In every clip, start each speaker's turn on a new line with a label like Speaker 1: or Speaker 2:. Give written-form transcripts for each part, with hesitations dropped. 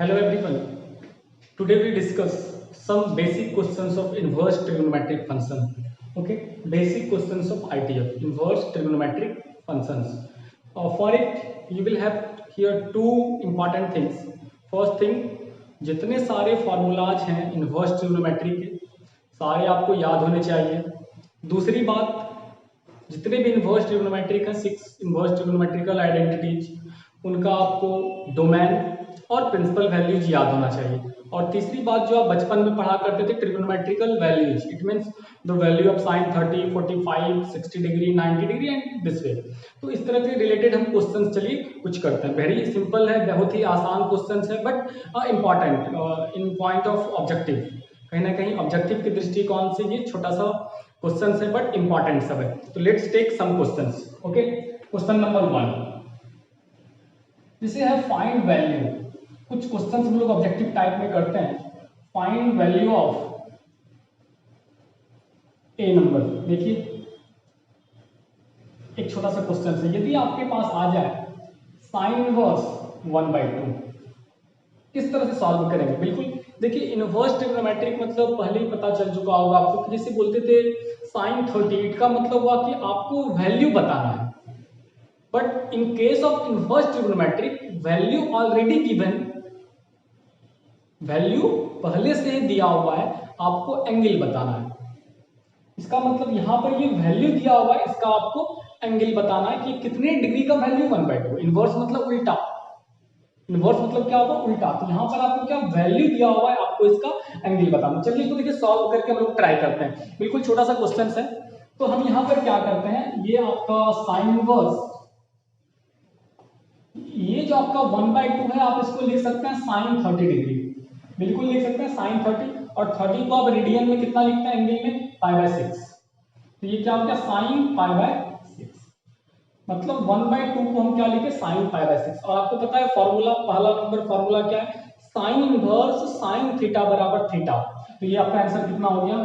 Speaker 1: Hello everyone. Today we discuss some basic questions of inverse trigonometric function. Okay, basic questions of ITF, inverse trigonometric functions. For it, you will have here two important things. First thing, जितने सारे formulas हैं inverse trigonometry के, सारे आपको याद होने चाहिए. दूसरी बात, जितने भी इन्वर्स ट्रिग्नोमेट्रिक हैं 6 इन्वर्स ट्रिग्नोमेट्रिकल आइडेंटिटीज उनका आपको डोमेन और प्रिंसिपल वैल्यूज याद होना चाहिए. और तीसरी बात जो आप बचपन में पढ़ा करते थे trigonometrical values, it means the value of sine 30, 45, 60 degree, 90 degree and this way. तो इस तरह के रिलेटेड हम क्वेश्चंस चलिए कुछ करते हैं. वेरी सिंपल है, बहुत ही आसान क्वेश्चंस है but important in point of objective. कहीं ना कहीं ऑब्जेक्टिव के दृष्टिकोण से ये छोटा सा क्वेश्चन है बट इंपॉर्टेंट सब है. तो let's take some questions. Okay, question number 1 जिसे है फाइंड वैल्यू. कुछ क्वेश्चंस हम लोग ऑब्जेक्टिव टाइप में करते हैं. Find value of A number. देखिए एक छोटा सा क्वेश्चन है, यदि आपके पास आ जाए साइन इनवर्स 1/2 किस तरह से सॉल्व करेंगे. बिल्कुल देखिए, इनवर्स ट्रिग्नोमेट्रिक मतलब पहले ही पता चल चुका होगा आपको कि जैसे बोलते थे साइन 30 का मतलब हुआ कि आपको वैल्यू बताना है. But in case of inverse trigonometric value already given, value पहले से ही दिया हुआ है, आपको एंगल बताना है. इसका मतलब यहां पर ये वैल्यू दिया हुआ है, इसका आपको एंगल बताना है कि कितने डिग्री का वैल्यू 1/2. इनवर्स मतलब उल्टा, इनवर्स मतलब क्या होगा, उल्टा. तो यहाँ पर आपको क्या वैल्यू दिया हुआ है, आपको इसका एंगल बताना. चलिए इसको देखिए सॉल्व करके हम लोग ट्राई करते हैं. बिल्कुल छोटा सा क्वेश्चन है. तो हम यहाँ पर क्या करते हैं, ये आपका साइन इनवर्स, ये जो आपका 1/2 है आप इसको लिख सकते हैं साइन 30 डिग्री. बिल्कुल लिख सकते हैं साइन 30. और 30 को आप रेडियन में कितना लिखते हैं, एंगल में π/6. तो ये क्या हो गया, साइन π/6. मतलब 1/2 को हम क्या लिखे, साइन π/6. और आपको पता है फॉर्मूला, पहला नंबर फॉर्मूला क्या है, साइन इनवर्स साइन थीटा बराबर थीटा. तो ये आपका आंसर कितना हो गया,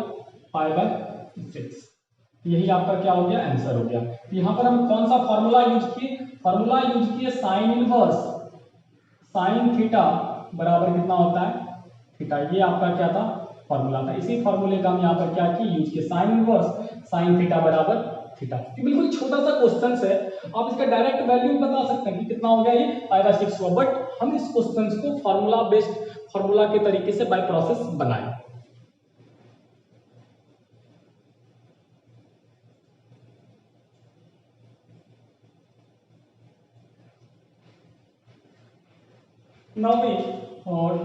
Speaker 1: π/6. यही आपका क्या हो गया, आंसर हो गया. तो यहाँ पर हम कौन सा फॉर्मूला यूज किए, फॉर्मूला यूज किए साइन इनवर्स साइन थीटा बराबर कितना होता है, थीटा. ये आपका क्या था, फॉर्मूला था. इसी फॉर्मूले का हम यहाँ पर क्या किए, यूज किए साइन इनवर्स साइन थीटा बराबर थीटा. बिल्कुल छोटा सा क्वेश्चन है, आप इसका डायरेक्ट वैल्यू बता सकते हैं कि कितना हो गया, ये π/6 हुआ. बट हम इस क्वेश्चन को फॉर्मूला बेस्ड, फॉर्मूला के तरीके से बाय प्रोसेस बनाए. Now we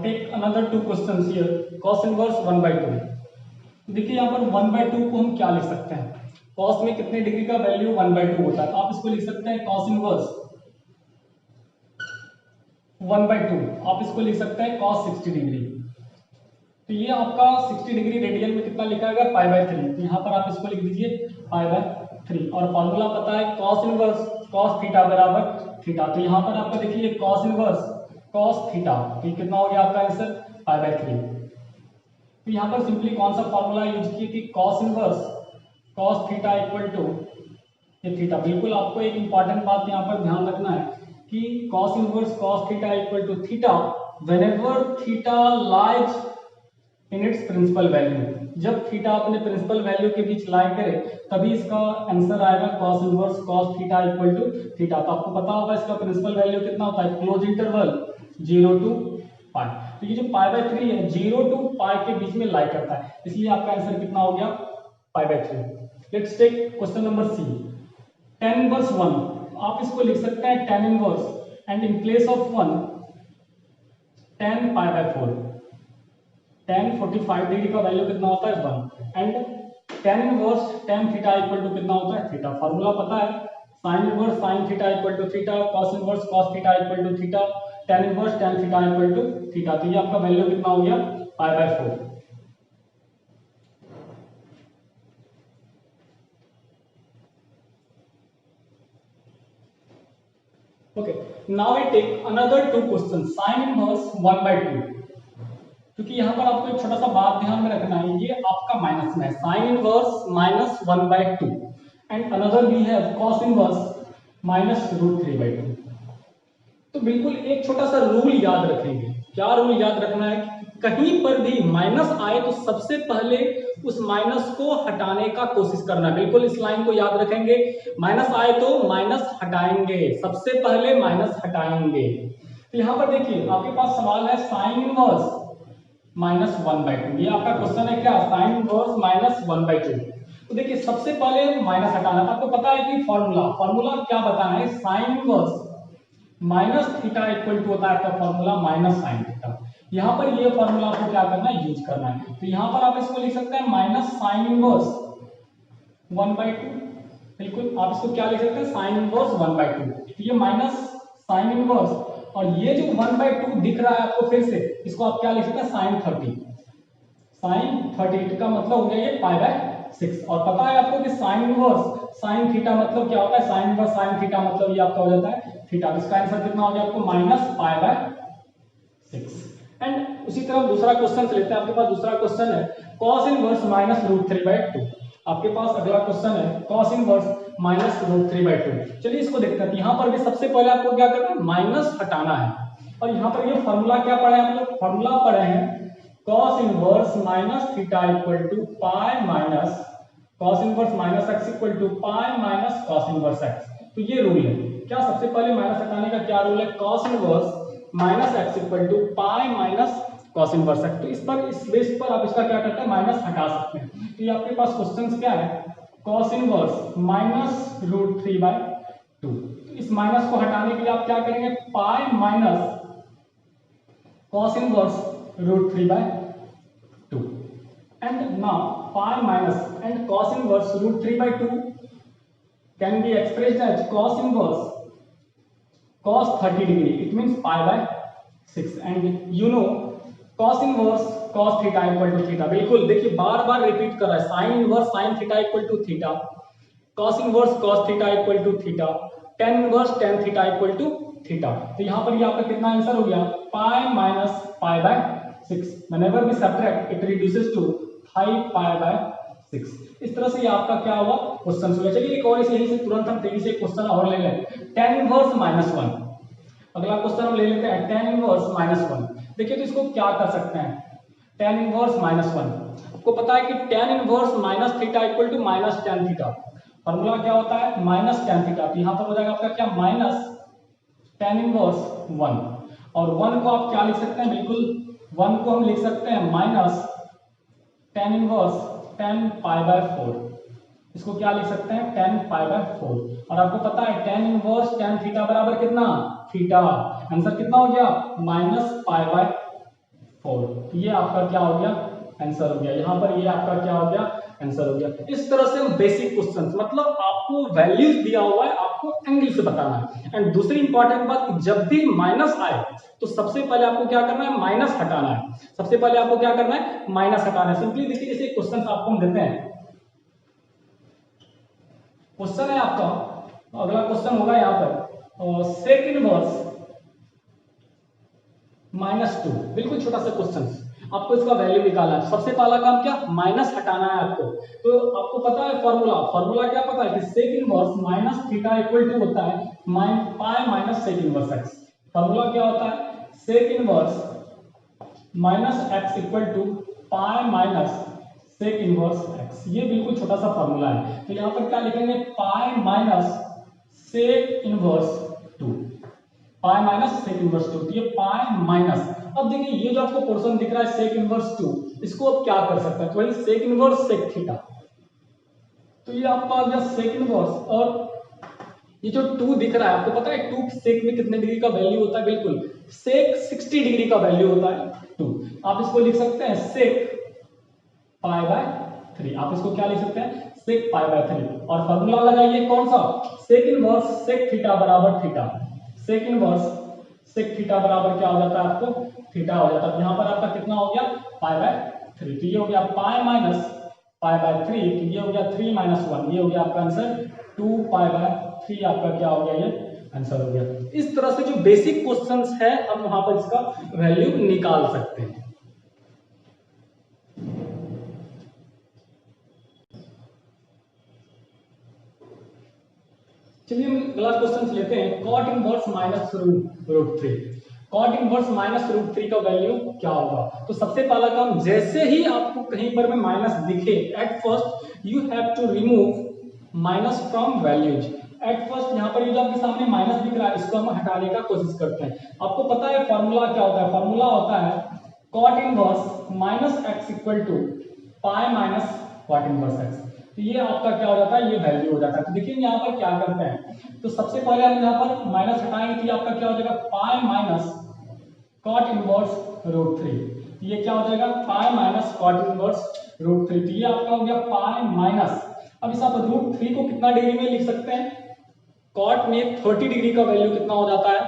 Speaker 1: take another two questions here. Cos inverse 1/2. देखिए यहाँ पर 1/2 को हम क्या लिख सकते हैं, cos में कितने डिग्री का वैल्यू 1/2 होता है. तो आप इसको लिख सकते हैं cos इनवर्स 1/2. आप इसको लिख सकते हैं cos 60 डिग्री. तो ये आपका 60 डिग्री रेडियन में कितना लिखा है, π/3. तो यहाँ पर आप इसको लिख दीजिए π/3. और फॉर्मूला पता है cos इनवर्स cos थीटा बराबर थीटा. तो यहाँ पर आपका देखिए cos इनवर्स cos थीटा, तो ये कितना हो गया आपका आंसर, π/3. तो यहाँ पर सिंपली कौन सा फॉर्मूला यूज किए कि cos inverse cos theta equal to ये थीटा. बिल्कुल आपको एक इंपॉर्टेंट बात यहाँ पर ध्यान रखना है कि cos inverse cos theta equal to theta whenever theta lies in its principal value. जब थीटा अपने प्रिंसिपल वैल्यू के बीच लाई करे तभी इसका आंसर आएगा cos inverse cos theta equal to theta. तो आपको पता होगा इसका प्रिंसिपल वैल्यू कितना होता है, क्लोज इंटरवल 0 to π. तो ये जो π/3 है 0 to π के बीच में लाई करता है, इसलिए आपका आंसर कितना हो गया, π/3. Let's take question number C. tan inverse 1 आप इसको लिख सकते हैं tan inverse and in place of 1 tan π/4. tan 45 degree का वैल्यू कितना होता है 1 and tan inverse tan theta equal to कितना होता है थीटा. फॉर्मूला पता है sin inverse sin theta equal to theta, cos inverse cos theta equal to theta, tan inverse tan theta equal to theta. तो ये आपका वैल्यू कितना हो गया, π/4. Okay, now we take another two question. sin inverse 1/2. क्योंकि यहाँ पर आपको एक छोटा सा बात ध्यान में रखना है, ये आपका माइनस में है, sin इनवर्स -1/2 एंड अनदर भी है cos इनवर्स -√3/2. तो बिल्कुल एक छोटा सा रूल याद रखेंगे, क्या रूल याद रखना है कि कहीं पर भी माइनस आए तो सबसे पहले उस माइनस को हटाने का कोशिश करना। बिल्कुल इस लाइन को याद रखेंगे, माइनस आए तो माइनस हटाएंगे, सबसे पहले माइनस हटाएंगे। तो यहां पर देखिए आपके पास सवाल है साइन इनवर्स -1/2। ये आपका क्वेश्चन है क्या, साइन इनवर्स -1/2। तो देखिए सबसे पहले माइनस हटाना, तो आपको पता है कि फॉर्मूला क्या बताना है, sine inverse minus theta equal to होता है आपका फॉर्मूला माइनस साइन थीटा। यहां पर ये फॉर्मूला आपको क्या करना है, यूज करना है। तो यहां पर आप इसको लिख सकते हैं माइनस साइन इनवर्स 1/2। बिल्कुल आप इसको क्या लिख सकते हैं, साइन इनवर्स 1/2। तो ये माइनस साइन इनवर्स, और ये जो 1/2 दिख रहा है आपको फिर से, इसको आप क्या लिख सकते हैं, साइन 30। साइन 30 का मतलब हो गया ये π/6। और पता है आपको कि साइन इनवर्स साइन थीटा मतलब क्या होता है, साइन इनवर्स साइन थीटा मतलब ये आपका हो जाता है थीटा। इसका आंसर कितना हो गया आपको, -π/6। एंड उसी तरह दूसरा क्वेश्चन लेते हैं। आपके पास दूसरा क्वेश्चन है cos इनवर्स -√3/2। आपके पास अगला क्वेश्चन है cos इनवर्स -√3/2। चलिए इसको देखते हैं। यहां पर भी सबसे पहले आपको क्या करना है, माइनस हटाना है। और यहां पर ये फॉर्मूला क्या पढ़े हैं, हम लोग फॉर्मूला पढ़े हैं cos inverse minus theta equal to pi minus cos inverse minus x equal to pi minus cos inverse x। तो ये रूल है क्या, सबसे पहले माइनस हटाने का क्या रूल है, cos inverse minus x equal to pi minus cos inverse x। तो इस बेस पर आप इसका क्या करते हैं, माइनस हटा सकते हैं। तो ये आपके पास क्वेश्चन क्या है, cos इनवर्स -√3/2। इस माइनस को हटाने के लिए आप क्या करेंगे, पाई minus cos inverse √3/2 and now pi minus and cos inverse √3/2 can be expressed as cos inverse cos 30 degree, it means π/6 and you know cos inverse cos theta equal to theta। बिल्कुल देखिए बार बार repeat कर रहा है, sin inverse sin theta equal to theta, cos inverse cos theta equal to theta, tan inverse tan theta equal to theta. तो यहां पर ये आपका कितना आंसर हो गया, pi minus π/6। Whenever we subtract it reduces to 5π/6। इस तरह से ये आपका क्या हुआ, क्वेश्चन हो गया। चलिए एक और यहीं से तुरंत हम तेजी से क्वेश्चन और ले लें, tan इनवर्स -1। अगला क्वेश्चन हम ले लेते हैं tan इनवर्स -1। देखिए तो इसको क्या कर सकते हैं, tan इनवर्स -1 आपको पता है कि tan inverse minus theta equal to minus tan theta. Formula क्या होता है, माइनस tan थीटा। तो यहां पर हो जाएगा आपका क्या, माइनस tan इनवर्स 1। और 1 को आप क्या लिख सकते हैं, बिल्कुल 1 को हम लिख सकते हैं माइनस tan इनवर्स tan π/4। इसको क्या लिख सकते हैं, tan π/4। और आपको पता है tan इनवर्स tan थीटा बराबर कितना, थीटा। आंसर कितना हो गया, -π/4। तो ये आपका क्या हो गया, आंसर हो गया। यहां पर ये आपका क्या हो गया, आंसर हो गया। इस तरह से हम बेसिक क्वेश्चंस, मतलब आपको वैल्यूज दिया हुआ है, आपको एंगल से बताना है। एंड दूसरी इंपॉर्टेंट बात, जब भी माइनस आए तो सबसे पहले आपको क्या करना है, माइनस हटाना है। सबसे पहले आपको क्या करना है, माइनस हटाना है। सिंपली देखिए जैसे क्वेश्चन आपको हम देते हैं, क्वेश्चन है आपका, अगला क्वेश्चन होगा यहाँ पर सेक इनवर्स -2। बिल्कुल छोटा सा क्वेश्चन, आपको इसका वैल्यू निकालना है। सबसे पहला काम क्या, माइनस हटाना है आपको। तो आपको पता है फॉर्मूला क्या पता है कि sec inverse minus theta equal to होता है pi minus sec inverse x. Formula क्या होता है, sec inverse minus x equal to pi minus sec inverse x. ये बिल्कुल छोटा सा फॉर्मूला है। तो यहाँ पर क्या लिखेंगे, pi minus sec inverse 2, pi minus sec inverse 2। ये पाई माइनस, अब देखिए ये जो आपको पोर्शन दिख रहा है सेक इनवर्स 2, इसको आप क्या कर सकते हैं, तो वही सेक इनवर्स सेक थीटा। तो ये आपका आ गया सेक इनवर्स, और ये जो 2 दिख रहा है आपको पता है 2 सेक में कितने डिग्री का वैल्यू होता है, बिल्कुल सेक 60 डिग्री का वैल्यू होता है 2। आप इसको लिख सकते हैं सेक π/3। आप इसको क्या लिख सकते हैं, सेक π/3। और फॉर्मूला लगाइए कौन सा, सेक इनवर्स सेक थीटा बराबर theta. Sec inverse sec theta बराबर क्या हो जाता है आपको, थीटा हो जाता है। यहाँ पर आपका कितना हो गया, π/3। तो ये हो गया पाई माइनस π/3। तो ये हो गया 3 - 1, ये हो गया आपका आंसर 2π/3। आपका क्या हो गया, ये आंसर हो गया। इस तरह से जो बेसिक क्वेश्चंस है हम वहां पर इसका वैल्यू निकाल सकते हैं। चलिए हम अगला क्वेश्चन लेते हैं, cot इनवर्स -√3। कॉट इनवर्स माइनस रूट 3 का वैल्यू क्या होगा। तो सबसे पहला काम, जैसे ही आपको कहीं पर में माइनस दिखे, at first you have to remove minus from values. At first यहाँ पर ये जो आपके सामने माइनस दिख रहा है, इसको हम हटाने का कोशिश करते हैं। आपको पता है फॉर्मूला क्या होता है, फॉर्मूला होता है cot inverse minus x equal to pi minus cot inverse x. तो ये आपका क्या हो जाता है, ये वैल्यू हो जाता है। तो देखिए यहाँ पर क्या करते हैं, तो सबसे पहले हम यहाँ पर माइनस हटाएंगे तो ये आपका क्या हो जाएगा, pi minus cot inverse root 3। ये क्या हो जाएगा, pi minus cot inverse root 3। तो ये आपका हो गया पाई माइनस, अब इस आप रूट 3 को कितना डिग्री में लिख सकते हैं, कॉट में 30 डिग्री का वैल्यू कितना हो जाता है,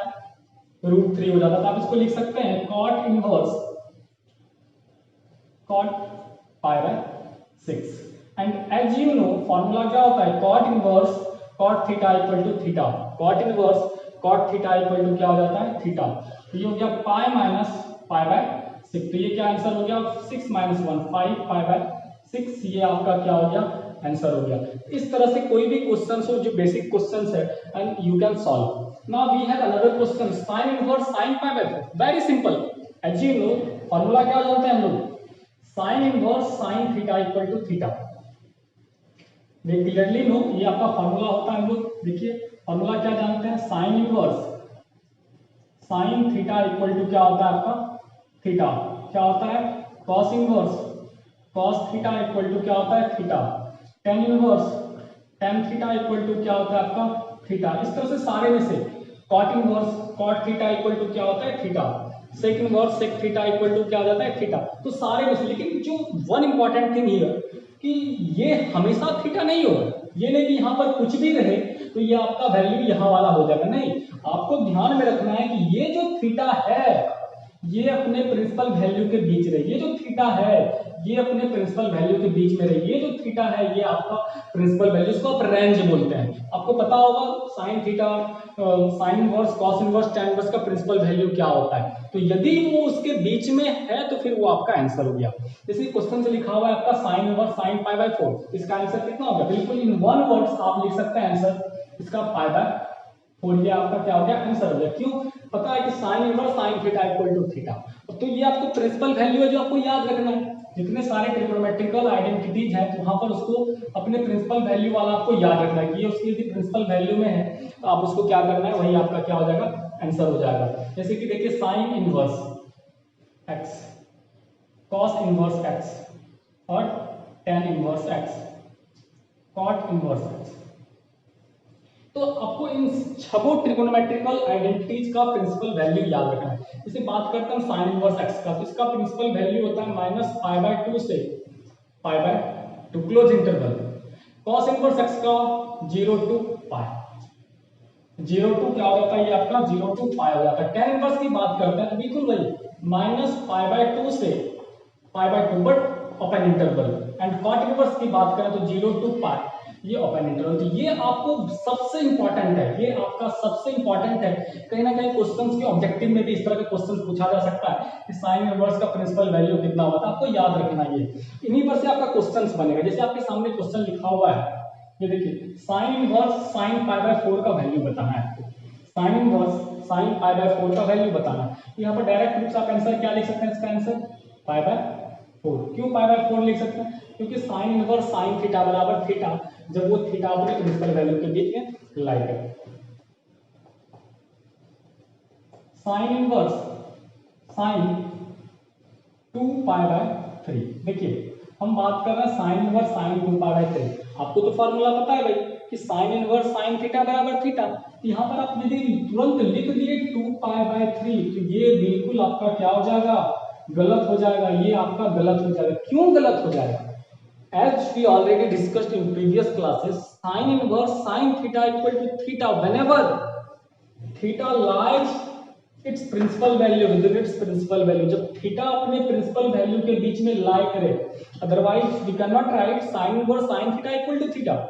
Speaker 1: रूट 3 हो जाता है। तो आप इसको लिख सकते हैं cot inverse cot pi by 6। And as you know formula क्या होता है, cot inverse cot theta equal to theta, cot inverse cot theta equal to क्या हो जाता है, थीटा। तो ये हो गया पाई माइनस पाई बाय 6। तो ये क्या आंसर हो गया, 6 माइनस 1 5 पाई बाय 6। ये आपका क्या हो गया, आंसर हो गया। इस तरह से कोई भी क्वेश्चन हो जो बेसिक क्वेश्चन है and you can solve. Now we have another question, sine inverse sine pi by 4। Very simple, as you know formula क्या जानते हैं हम लोग, sine inverse sine theta equal to theta. We clearly know, ये आपका formula होता है। हम लोग देखिए फॉर्मूला क्या जानते हैं, sine inverse sine theta equal to क्या होता है आपका, थीटा। क्या होता है, cos inverse cos theta equal to क्या होता है, theta. Tan inverse tan theta equal to क्या होता है आपका, थीटा। इस तरह से सारे में से cot inverse cot theta equal to क्या होता है, theta. Sec inverse sec theta equal to क्या हो जाता है, थीटा। तो सारे में से, लेकिन जो वन इंपॉर्टेंट थिंग हियर कि ये हमेशा थीटा नहीं होगा। ये नहीं कि यहाँ पर कुछ भी रहे तो ये आपका वैल्यू यहाँ वाला हो जाएगा, नहीं। आपको ध्यान में रखना है कि ये जो थीटा है ये अपने प्रिंसिपल वैल्यू के बीच रहे, ये जो थीटा है ये अपने प्रिंसिपल वैल्यू के बीच में रही। ये जो थीटा है ये आपका प्रिंसिपल वैल्यू, इसको आप रेंज बोलते हैं। आपको पता होगा sine theta sine inverse cos inverse tan inverse का प्रिंसिपल वैल्यू क्या होता है। तो यदि वो उसके बीच में है तो फिर वो आपका आंसर हो गया। जैसे क्वेश्चन से लिखा हुआ है आपका sign inverse sine pi by 4, इसका आंसर कितना होगा, बिल्कुल इन वन वर्ड्स आप लिख सकते हैं आंसर इसका पाई बाय 4। ये आपका क्या हो गया, आंसर हो गया। क्यों, पता है कि sine inverse sine theta equal to theta. तो ये आपको प्रिंसिपल वैल्यू है जो आपको याद रखना है। जितने सारे ट्रिग्नोमेट्रिकल आइडेंटिटीज है तो वहां पर उसको अपने प्रिंसिपल वैल्यू वाला आपको याद रखना है कि ये उसकी यदि प्रिंसिपल वैल्यू में है तो आप उसको क्या करना है, वही आपका क्या हो जाएगा, आंसर हो जाएगा। जैसे कि देखिए sine inverse x cos inverse x और tan inverse x cot inverse x. तो आपको इन छह ट्रिगोनोमेट्रिकल आइडेंटिटीज का प्रिंसिपल वैल्यू याद रखना है। जैसे बात करते हैं साइन इनवर्स एक्स का, तो इसका प्रिंसिपल वैल्यू होता है माइनस पाई बाय 2 से pi by 2 close interval. Cos inverse x का 0 टू पाई 0 टू क्या हो जाता है, ये आपका 0 टू पाई हो जाता है। टेन इनवर्स की बात करते हैं तो बिल्कुल वही माइनस पाई बाय 2 से pi by 2 but open interval. And cot inverse की बात करें तो 0 टू पाई, ये ओपन इंटरवल। तो ये आपको सबसे इंपॉर्टेंट है, ये आपका सबसे इंपॉर्टेंट है। कहीं ना कहीं क्वेश्चंस के ऑब्जेक्टिव में भी इस तरह के क्वेश्चन पूछा जा सकता है कि साइन इनवर्स का प्रिंसिपल वैल्यू कितना होता है, आपको याद रखना है। इन्हीं पर से आपका क्वेश्चंस बनेगा। जैसे आपके सामने क्वेश्चन लिखा हुआ है, ये देखिए sine inverse sine pi by 4 का वैल्यू बताना है आपको। Sign inverse sine pi by 4 का वैल्यू बताना है। यहाँ पर डायरेक्ट रूप से आप आंसर क्या लिख सकते हैं, इसका आंसर पाई बाय 4। क्यों पाई बाय 4 लिख सकते हैं, क्योंकि साइन इनवर्स साइन थीटा बराबर थीटा, जब वो थीटा अपने प्रिंसिपल वैल्यू के बीच में लाई करे। Sign inverse sign 2 pi by 3। देखिए हम बात कर रहे हैं sine inverse sign 2 pi by 3। आपको तो फॉर्मूला पता है भाई कि साइन इनवर्स साइन थीटा बराबर थीटा। यहाँ पर आप यदि तुरंत लिख दिए 2 पाई बाय 3 तो ये बिल्कुल आपका क्या हो जाएगा, गलत हो जाएगा। ये आपका गलत हो जाएगा। क्यों गलत हो जाएगा, as we already discussed in previous classes, sin inverse sin theta equal to theta whenever theta lies its principal value within its principal value। जब थीटा अपने प्रिंसिपल वैल्यू के बीच में लाई करे, otherwise we can not write sin inverse sin theta equal to theta।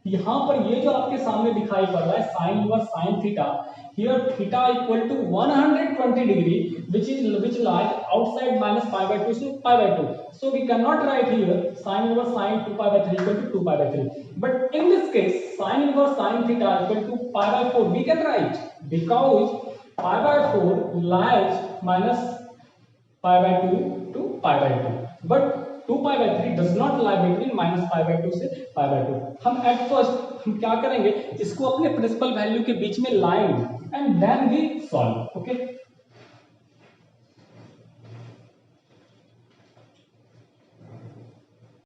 Speaker 1: यहाँ पर ये जो आपके सामने दिखाई पड़ रहा है sin inverse sin theta, here theta equal to 120 degree which lies outside minus pi by 2 to pi by 2, so we cannot write here sin inverse sin 2 pi by 3 equal to 2 pi by 3, but in this case sin inverse sin theta equal to pi by 4 we can write, because pi by 4 lies minus pi by 2 to pi by 2, but 2 pi by 3 does not lie between minus pi by 2 से pi by 2। हम at first हम क्या करेंगे, इसको अपने principal value के बीच में लाएंगे and then we solve. Okay,